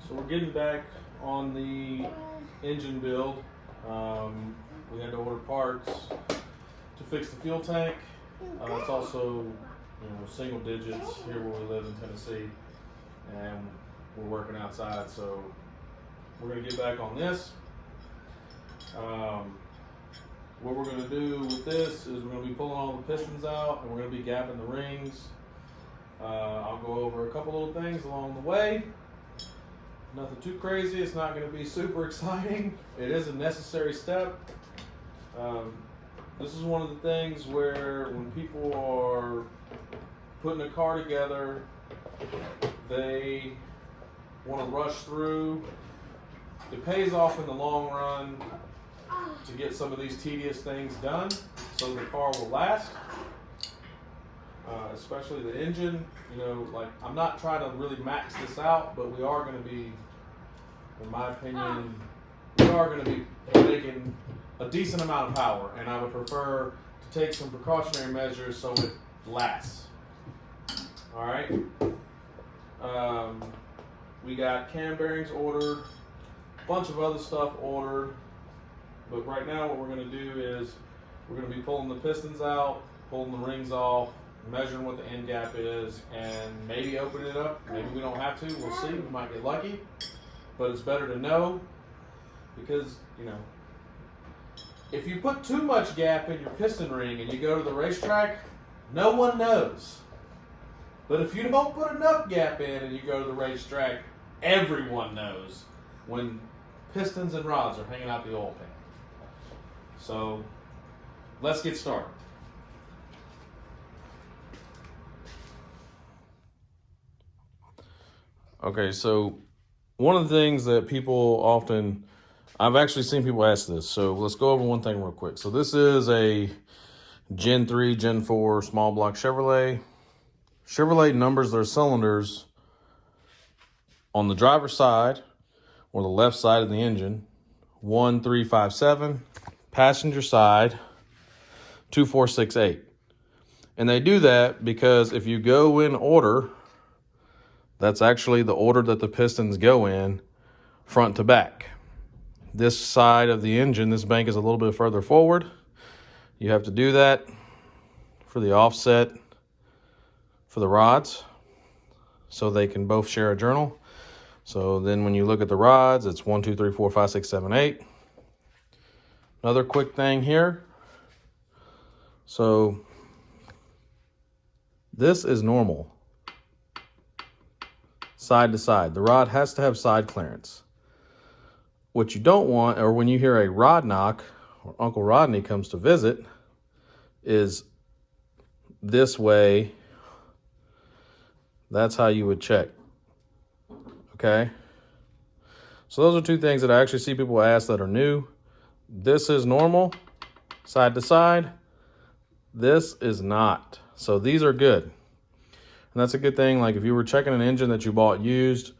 So we're getting back on the engine build. We had to order parts to fix the fuel tank. It's also, single digits here where we live in Tennessee, and we're working outside, so we're going to get back on this. What we're going to do with this is we're going to be pulling all the pistons out, and we're going to be gapping the rings. I'll go over a couple little things along the way. Nothing too crazy. It's not going to be super exciting. It is a necessary step. This is one of the things where when people are putting a car together, they want to rush through. It pays off in the long run to get some of these tedious things done so the car will last, especially the engine. I'm not trying to really max this out, but we are going to be, in my opinion, we are going to be making a decent amount of power, and I would prefer to take some precautionary measures so it lasts. All right. We got cam bearings ordered, a bunch of other stuff ordered, but right now what we're going to do is we're going to be pulling the pistons out, pulling the rings off, measuring what the end gap is, and maybe open it up. Maybe we don't have to. We'll see. We might get lucky, but it's better to know, because if you put too much gap in your piston ring and you go to the racetrack, no one knows. But if you don't put enough gap in and you go to the racetrack, everyone knows when pistons and rods are hanging out the oil pan. So let's get started. Okay, so one of the things that people often, I've actually seen people ask this, so let's go over one thing real quick. So this is a Gen 3, Gen 4 small block Chevrolet. Chevrolet numbers their cylinders on the driver's side, or the left side of the engine, 1, 3, 5, 7. Passenger side, 2, 4, 6, 8. And they do that because if you go in order, that's actually the order that the pistons go in, front to back. This side of the engine, this bank is a little bit further forward. You have to do that for the offset for the rods, so they can both share a journal. So then when you look at the rods, it's 1, 2, 3, 4, 5, 6, 7, 8. Another quick thing here. So this is normal. Side to side. The rod has to have side clearance. What you don't want, or when you hear a rod knock, or Uncle Rodney comes to visit, is this way. That's how you would check. Okay? So those are two things that I actually see people ask that are new. This is normal, side to side. This is not. So these are good. And that's a good thing. Like if you were checking an engine that you bought used,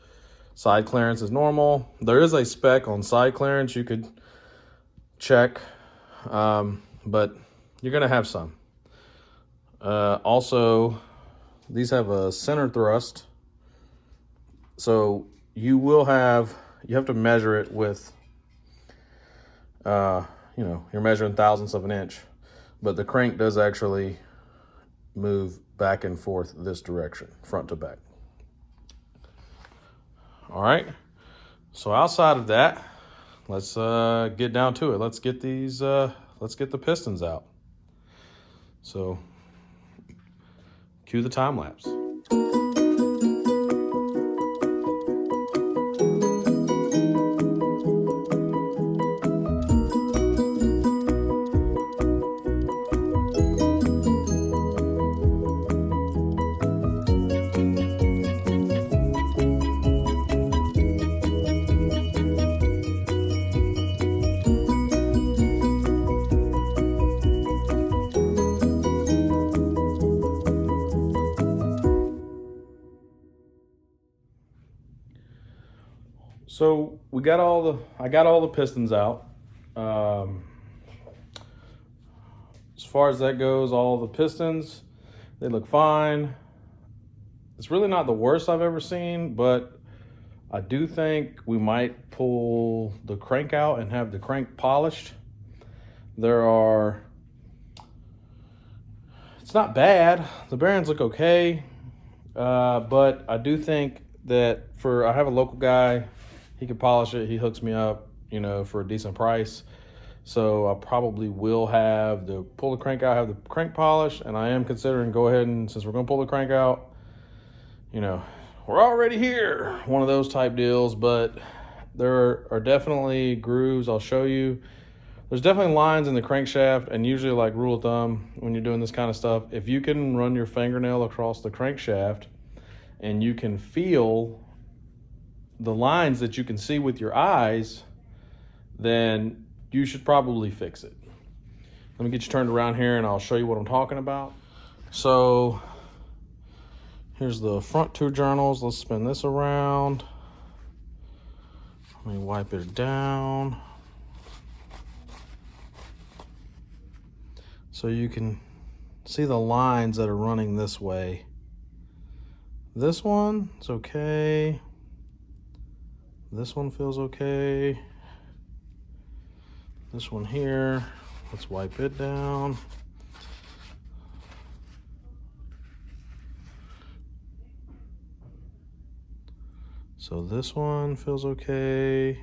side clearance is normal. There is a spec on side clearance you could check, but you're going to have some. Also, these have a center thrust. So you have to measure it with, you're measuring thousandths of an inch, but the crank does actually move back and forth this direction, front to back. All right. So outside of that, let's get down to it. Let's get the pistons out. So cue the time lapse. So I got all the pistons out. As far as that goes, all the pistons, they look fine. It's really not the worst I've ever seen, but I do think we might pull the crank out and have the crank polished. It's not bad. The bearings look okay, but I do think that I have a local guy, he can polish it, he hooks me up, for a decent price. So I probably will pull the crank out, have the crank polished, and I am considering go ahead and, since we're gonna pull the crank out, we're already here, one of those type deals. But there are definitely grooves. I'll show you. There's definitely lines in the crankshaft, and usually, like rule of thumb, when you're doing this kind of stuff, if you can run your fingernail across the crankshaft and you can feel the lines that you can see with your eyes, then you should probably fix it. Let me get you turned around here and I'll show you what I'm talking about. So here's the front two journals. Let's spin this around. Let me wipe it down. So you can see the lines that are running this way. This one is okay. This one feels okay. This one here, let's wipe it down. So this one feels okay.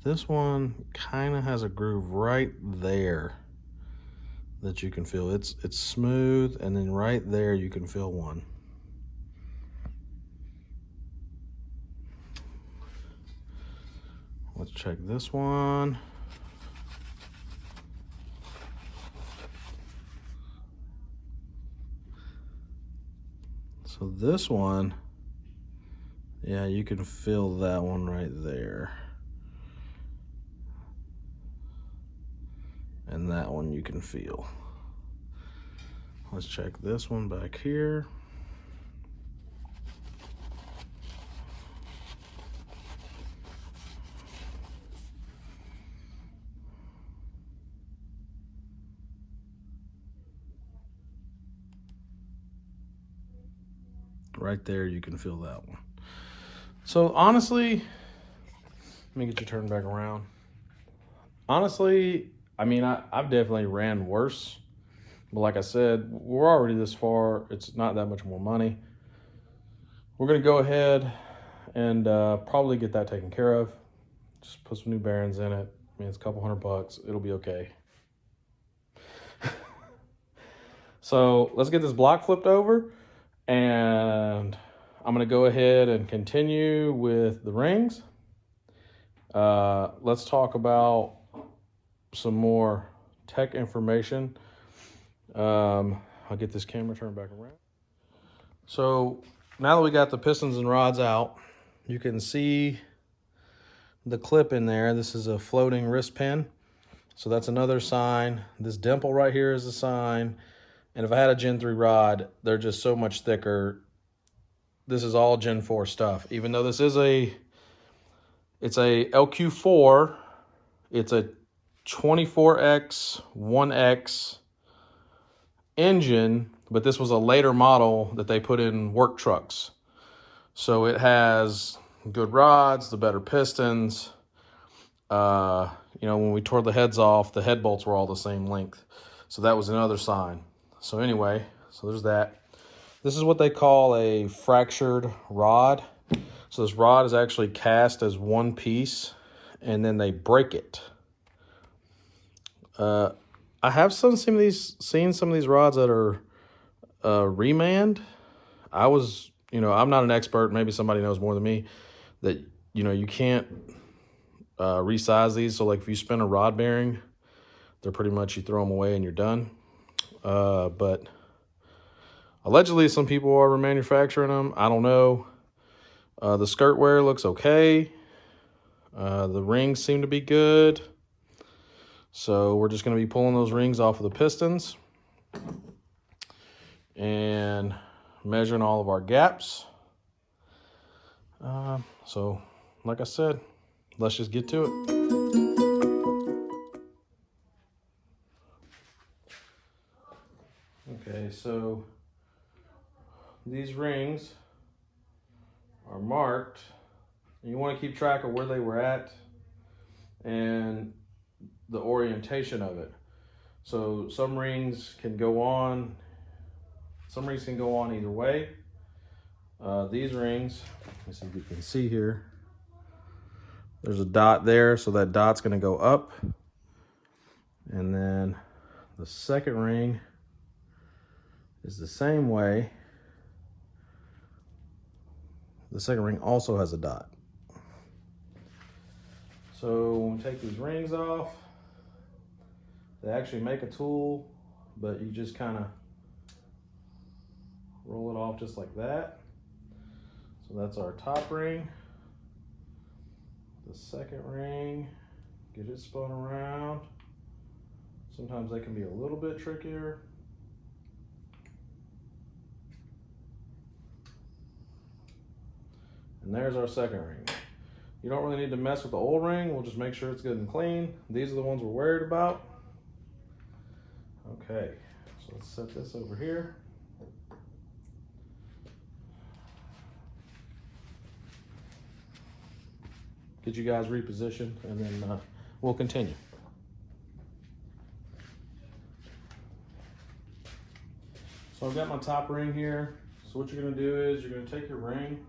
This one kind of has a groove right there that you can feel. It's smooth, and then right there you can feel one. Let's check this one. So this one, yeah, you can feel that one right there. And that one you can feel. Let's check this one back here. Right there, you can feel that one. So honestly, let me get you turned back around. Honestly, I mean, I've definitely ran worse. But like I said, we're already this far. It's not that much more money. We're going to go ahead and probably get that taken care of. Just put some new bearings in it. I mean, it's a couple $100. It'll be okay. So let's get this block flipped over. And I'm going to go ahead and continue with the rings. Let's talk about some more tech information. I'll get this camera turned back around. So now that we got the pistons and rods out, you can see the clip in there. This is a floating wrist pin. So that's another sign. This dimple right here is a sign. And if I had a Gen 3 rod, they're just so much thicker. This is all Gen 4 stuff. Even though this is it's a LQ4, it's a 24X, 1X engine, but this was a later model that they put in work trucks. So it has good rods, the better pistons. When we tore the heads off, the head bolts were all the same length. So that was another sign. So anyway, so there's that. This is what they call a fractured rod. So this rod is actually cast as one piece, and then they break it. I have seen some of these rods that are remanned. I'm not an expert. Maybe somebody knows more than me. That you can't resize these. So like if you spin a rod bearing, they're pretty much, you throw them away and you're done. But allegedly some people are remanufacturing them. I don't know. The skirt wear looks okay. The rings seem to be good. So we're just going to be pulling those rings off of the pistons and measuring all of our gaps. So like I said, let's just get to it. Okay, so these rings are marked. You want to keep track of where they were at and the orientation of it. So some rings can go on either way. These rings, let's see if you can see here. There's a dot there, so that dot's going to go up. And then the second ring is the same way. The second ring also has a dot. So when we take these rings off, they actually make a tool, but you just kind of roll it off just like that. So that's our top ring. The second ring, get it spun around. Sometimes they can be a little bit trickier. And there's our second ring. You don't really need to mess with the old ring. We'll just make sure it's good and clean. These are the ones we're worried about. Okay, so let's set this over here. Get you guys repositioned, and then we'll continue. So I've got my top ring here. So what you're gonna do is you're gonna take your ring,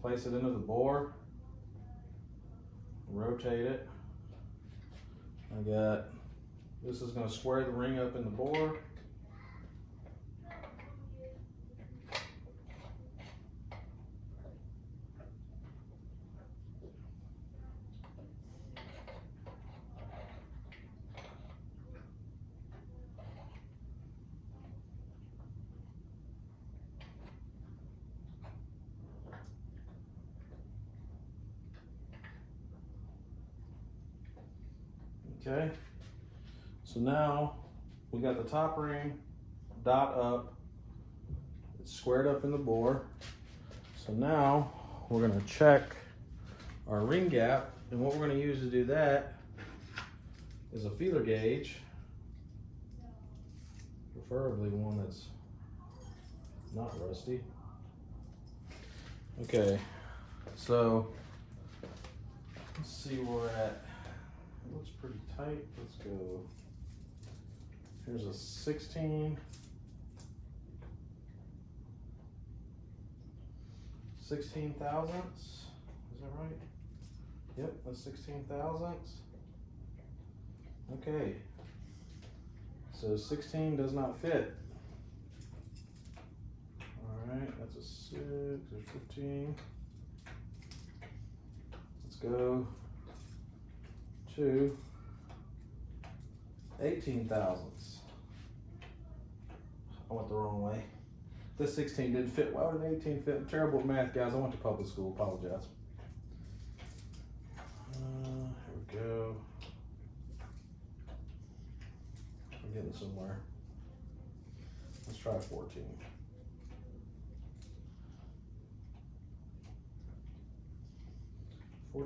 place it into the bore, rotate it. This is gonna square the ring up in the bore. Okay, so now we got the top ring, dot up, it's squared up in the bore. So now we're gonna check our ring gap, and what we're gonna use to do that is a feeler gauge, preferably one that's not rusty. Okay, so let's see where we're at. It looks pretty tight. Let's go. Here's a 16 thousandths. Is that right? Yep, that's 16 thousandths. Okay. So 16 does not fit. All right, that's a 6. There's 15. Let's go to 18 thousandths. I went the wrong way. This 16 didn't fit. Why would an 18 fit? I'm terrible at math, guys. I went to public school. Apologize. Here we go. I'm getting somewhere. Let's try 14.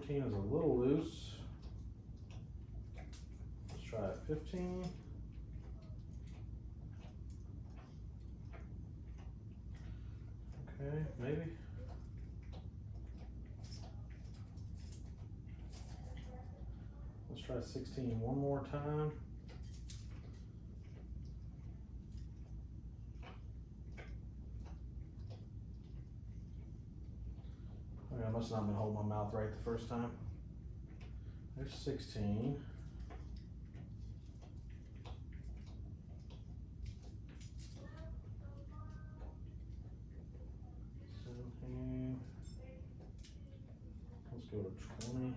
Is a little loose. Let's try 15. Okay, maybe. Let's try 16 one more time. Okay, I must not have been holding my mouth right the first time. There's 16. 17. Let's go to 20.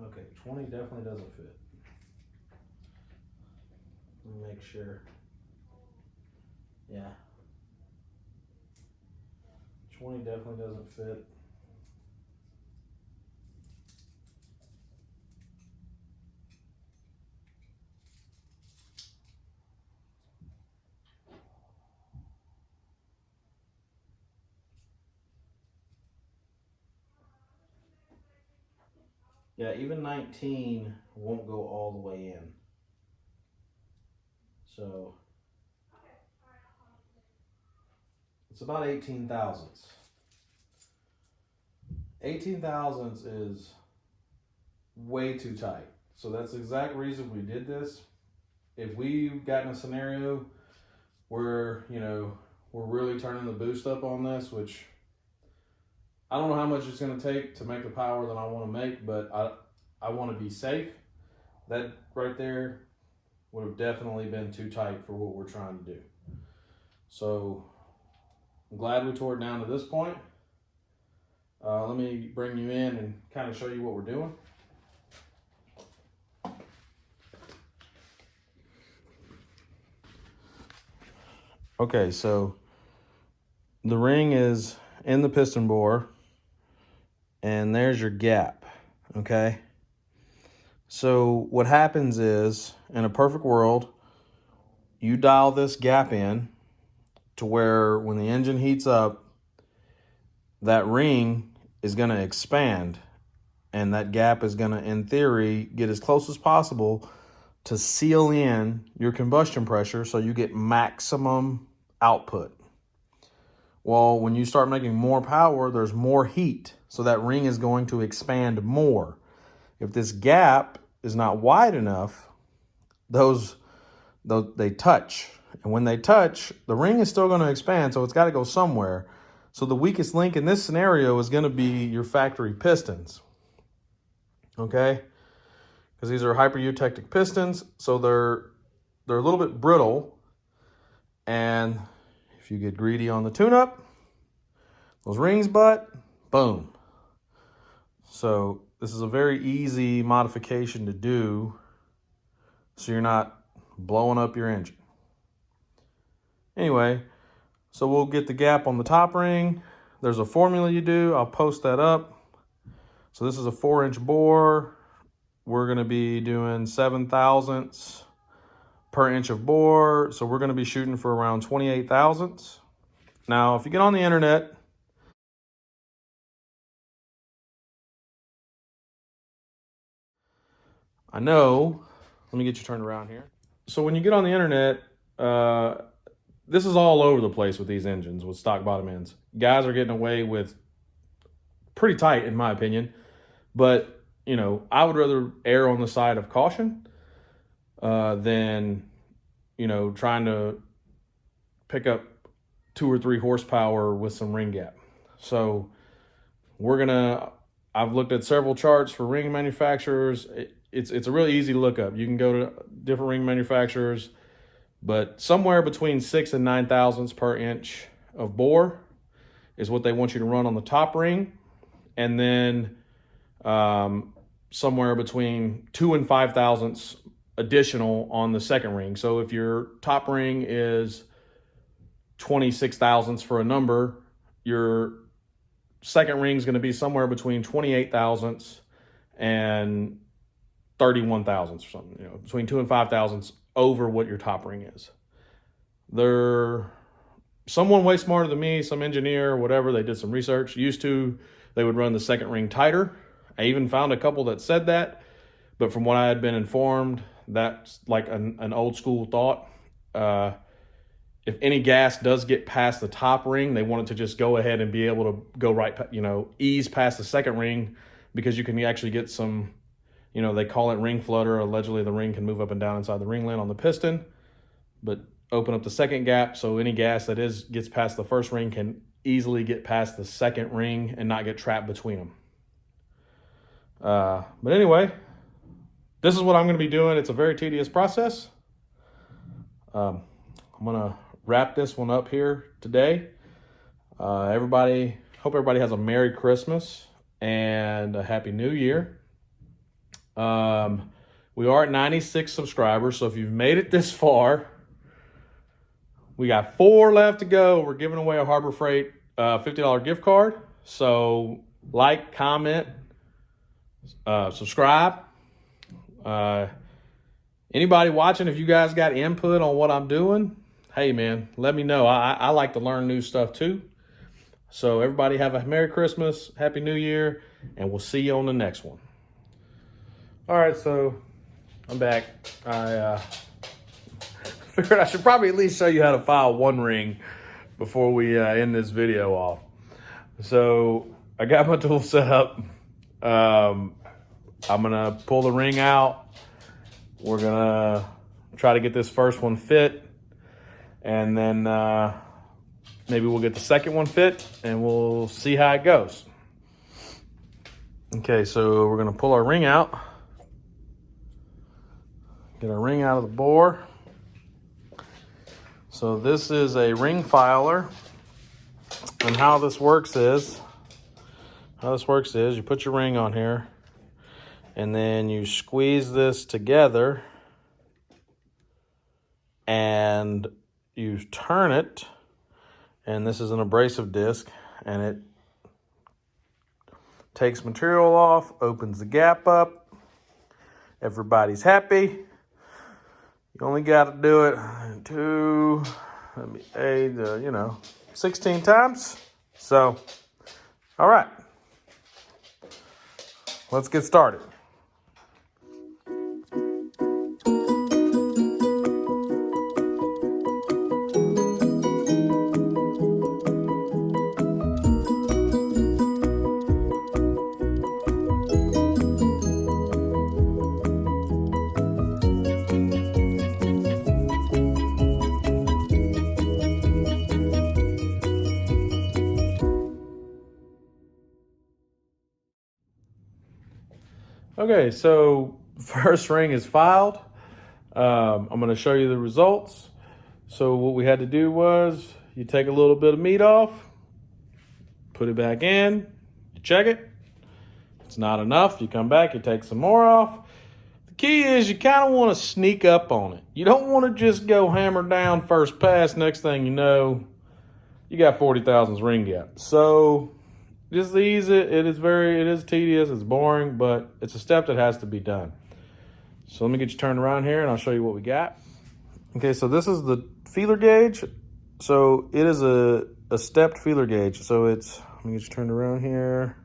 Okay, 20 definitely doesn't fit. Let me make sure. Yeah. 20 definitely doesn't fit. Yeah, even 19 won't go all the way in. So it's about 18 thousandths. 18 thousandths is way too tight. So that's the exact reason we did this. If we got in a scenario where, we're really turning the boost up on this, which I don't know how much it's going to take to make the power that I want to make, but I want to be safe. That right there would have definitely been too tight for what we're trying to do. So I'm glad we tore it down to this point. Let me bring you in and kind of show you what we're doing. Okay, so the ring is in the piston bore, and there's your gap, okay? So what happens is, in a perfect world, you dial this gap in to where when the engine heats up, that ring is going to expand, and that gap is going to, in theory, get as close as possible to seal in your combustion pressure so you get maximum output. Well, when you start making more power, there's more heat, so that ring is going to expand more. If this gap is not wide enough, they touch. And when they touch, the ring is still going to expand, so it's got to go somewhere. So the weakest link in this scenario is going to be your factory pistons. Okay? Because these are hyper-eutectic pistons, so they're a little bit brittle. And if you get greedy on the tune-up, those rings butt, boom. So this is a very easy modification to do so you're not blowing up your engine. Anyway, so we'll get the gap on the top ring. There's a formula you do. I'll post that up. So this is a 4-inch bore. We're going to be doing 7 thousandths per inch of bore. So we're going to be shooting for around 28 thousandths. Now, if you get on the internet, let me get you turned around here. So when you get on the internet, this is all over the place with these engines, with stock bottom ends. Guys are getting away with pretty tight, in my opinion. But, I would rather err on the side of caution than, trying to pick up 2 or 3 horsepower with some ring gap. So I've looked at several charts for ring manufacturers. It's a really easy lookup. You can go to different ring manufacturers, but somewhere between 6 and 9 thousandths per inch of bore is what they want you to run on the top ring. And then somewhere between 2 and 5 thousandths additional on the second ring. So if your top ring is 26 thousandths for a number, your second ring is going to be somewhere between 28 thousandths and 31 thousandths or something, between 2 and 5 thousandths over what your top ring is. Someone way smarter than me, some engineer, whatever, they did some research. They would run the second ring tighter. I even found a couple that said that, but from what I had been informed, that's like an old school thought. If any gas does get past the top ring, they want it to just go ahead and be able to go right, ease past the second ring, because you can actually get some, they call it ring flutter. Allegedly, the ring can move up and down inside the ringlet on the piston, but open up the second gap so any gas that gets past the first ring can easily get past the second ring and not get trapped between them. But anyway, this is what I'm going to be doing. It's a very tedious process. I'm going to wrap this one up here today. Hope everybody has a Merry Christmas and a Happy New Year. We are at 96 subscribers, so if you've made it this far, we got 4 left to go. We're giving away a Harbor Freight $50 gift card. So like, comment, subscribe. Anybody watching, if you guys got input on what I'm doing, hey man, let me know. I like to learn new stuff too. So everybody have a Merry Christmas, Happy New Year, and we'll see you on the next one. All right, so I'm back. I figured I should probably at least show you how to file one ring before we end this video off. So I got my tool set up. I'm gonna pull the ring out. We're gonna try to get this first one fit, and then maybe we'll get the second one fit, and we'll see how it goes. Okay, so we're gonna pull our ring out. Get our ring out of the bore. So this is a ring filer, and how this works is you put your ring on here, and then you squeeze this together, and you turn it, and this is an abrasive disc, and it takes material off, opens the gap up. Everybody's happy. You only got to do it 16 times. So, all right, let's get started. Okay, so first ring is filed. I'm going to show you the results. So what we had to do was you take a little bit of meat off, put it back in, you check it. If it's not enough, you come back, you take some more off. The key is you kind of want to sneak up on it. You don't want to just go hammer down first pass. Next thing you know, you got 40 thousandths ring gap. So just ease it. It is tedious, it's boring, but it's a step that has to be done. So let me get you turned around here and I'll show you what we got. Okay, so this is the feeler gauge. So it is a stepped feeler gauge. So let me get you turned around here.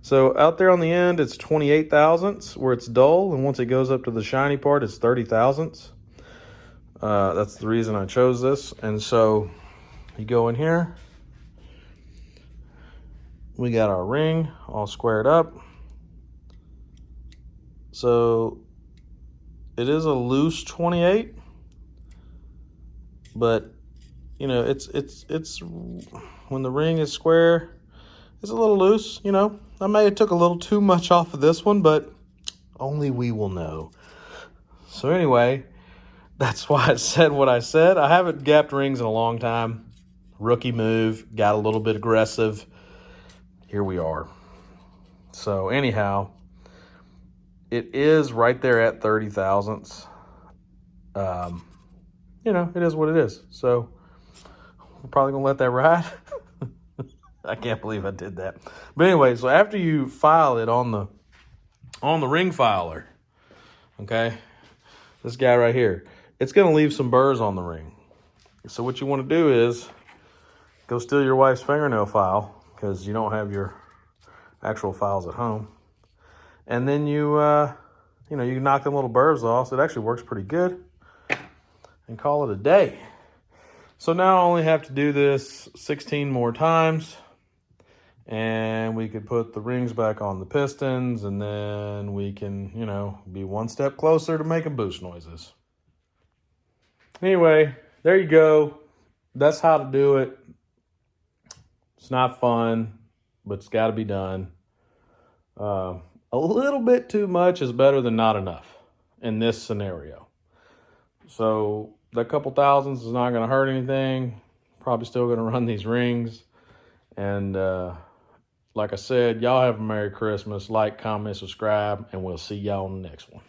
So out there on the end, it's 28 thousandths where it's dull, and once it goes up to the shiny part, it's 30 thousandths. That's the reason I chose this. And so you go in here. We got our ring all squared up. So it is a loose 28, but you know, it's when the ring is square, it's a little loose, you know. I may have took a little too much off of this one, but only we will know. So anyway, that's why I said what I said. I haven't gapped rings in a long time. Rookie move, got a little bit aggressive. Here we are. So anyhow, it is right there at 30 thousandths. You know, it is what it is. So we're probably gonna let that ride. I can't believe I did that. But anyway, so after you file it on the ring filer, okay, this guy right here, it's gonna leave some burrs on the ring. So what you want to do is go steal your wife's fingernail file, because you don't have your actual files at home. And then you can knock them little burrs off. So it actually works pretty good. And call it a day. So now I only have to do this 16 more times. And we could put the rings back on the pistons, and then we can, be one step closer to making boost noises. Anyway, there you go. That's how to do it. It's not fun, but it's got to be done. A little bit too much is better than not enough in this scenario. So that couple thousandths is not going to hurt anything. Probably still going to run these rings. And like I said, y'all have a Merry Christmas. Like, comment, subscribe, and we'll see y'all on the next one.